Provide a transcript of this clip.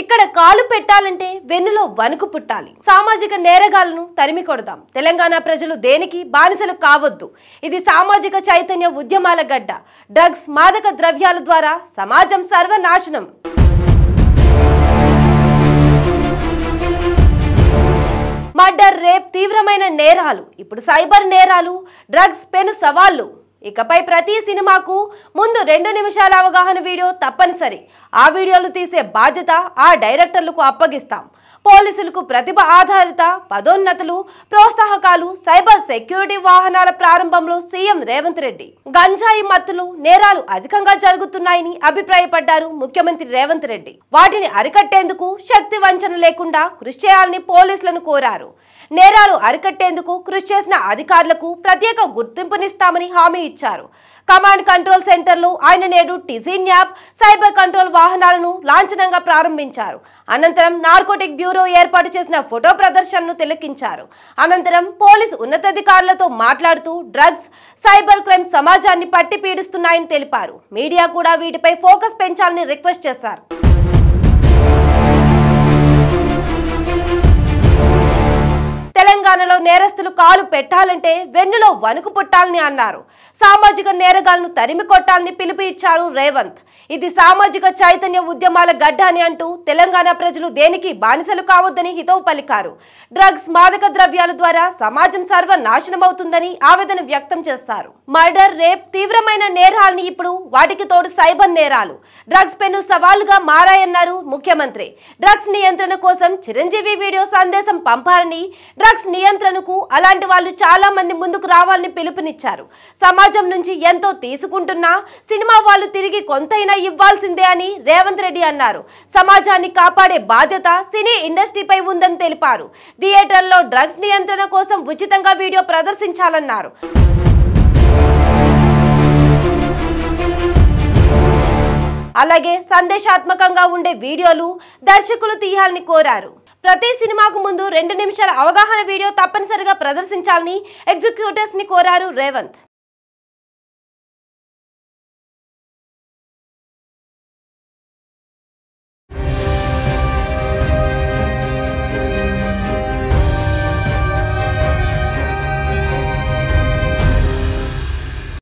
ఇక్కడ కాలు పెట్టాలంటే వెన్నులో వణుకు పుట్టాలి. సామాజిక నేరగాళ్లను తరిమి కొడదాం. తెలంగాణ ప్రజలు దేనికి బానిసలు కావద్దు. ఇది సామాజిక చైతన్య ఉద్యమాల గడ్డ. డ్రగ్స్, మాదక ద్రవ్యాల ద్వారా సమాజం సర్వనాశనం. మర్డర్, రేప్ తీవ్రమైన నేరాలు. ఇప్పుడు సైబర్ నేరాలు, డ్రగ్స్ పెను సవాళ్లు. ఇకపై ప్రతి సినిమాకు ముందు 2 నిమిషాల అవగాహన వీడియో తప్పనిసరి. ఆ వీడియోలు తీసే బాధ్యత ఆ డైరెక్టర్లకు అప్పగిస్తాం. పోలీసులకు ప్రతిభ ఆధారిత పదోన్నతులు, ప్రోత్సాహకాలు, సైబర్ సెక్యూరిటీ వాహనాల ప్రారంభంలో సీఎం రేవంత్ రెడ్డి. గంజాయి మత్తులు, నేరాలు అధికంగా జరుగుతున్నాయని అభిప్రాయపడ్డారు ముఖ్యమంత్రి రేవంత్ రెడ్డి. వాటిని అరికట్టేందుకు శక్తి వంచన లేకుండా కృషి చేయాలని పోలీసులను కోరారు. నేరాలు అరికట్టేందుకు కృషి చేసిన అధికారులకు ప్రత్యేక గుర్తింపునిస్తామని హామీ ఇచ్చారు. కమాండ్ కంట్రోల్ సెంటర్లో ఆయన నేడు టిజిన్ యాప్, సైబర్ కంట్రోల్ వాహనాలను లాంఛనంగా ప్రారంభించారు. అనంతరం నార్కోటిక్ బ్యూరో ఏర్పాటు చేసిన ఫోటో ప్రదర్శనను తిలకించారు. అనంతరం పోలీసు ఉన్నతాధికారులతో మాట్లాడుతూ డ్రగ్స్, సైబర్ క్రైమ్ సమాజాన్ని పట్టి పీడిస్తున్నాయని తెలిపారు. మీడియా కూడా వీటిపై ఫోకస్ పెంచాలని రిక్వెస్ట్ చేశారు. తెలంగాణలో నేరస్తులు కాలు పెట్టాలంటే వెన్నులో వణుకు పుట్టాలని అన్నారు. సామాజిక నేరగాళ్లను తరిమి కొట్టాలని పిలుపు ఇచ్చారు రేవంత్. ఇది సామాజిక చైతన్య ఉద్యమాల గడ్డ అని అంటూ తెలంగాణ ప్రజలు దేనికి బానిసలు కావద్దని హితవు పలికారు. డ్రగ్స్, మాదక ద్రవ్యాల ద్వారా సమాజం సర్వనాశనమవుతుందని ఆవేదన వ్యక్తం చేస్తారు. మర్డర్, రేప్ తీవ్రమైన నేరాలని, ఇప్పుడు వాటికి తోడు సైబర్ నేరాలు, డ్రగ్స్ పెను సవాలుగా మారాయన్నారు ముఖ్యమంత్రి. డ్రగ్స్ నియంత్రణ కోసం చిరంజీవి వీడియో సందేశం పంపారని, డ్రగ్స్ నియంత్రణకు అలాంటి వాళ్ళు చాలా మంది ముందుకు రావాలని పిలుపునిచ్చారు. సమాజం నుంచి ఎంతో తీసుకుంటున్నా సినిమా వాళ్ళు తిరిగి కొంతైనా ఇవ్వాల్సిందే అని రేవంత్ రెడ్డి అన్నారు. సమాజాన్ని కాపాడే బాధ్యత సినీ ఇండస్ట్రీపై ఉందని తెలిపారు. థియేటర్లో డ్రగ్స్ నియంత్రణ కోసం ఉచితంగా వీడియో ప్రదర్శించాలన్నారు. అలాగే సందేశాత్మకంగా ఉండే వీడియోలు దర్శకులు తీయాలని కోరారు. ప్రతి సినిమాకు ముందు 2 నిమిషాల అవగాహన వీడియో తప్పనిసరిగా ప్రదర్శించాలని ఎగ్జిక్యూటివ్స్ ని కోరారు రేవంత్.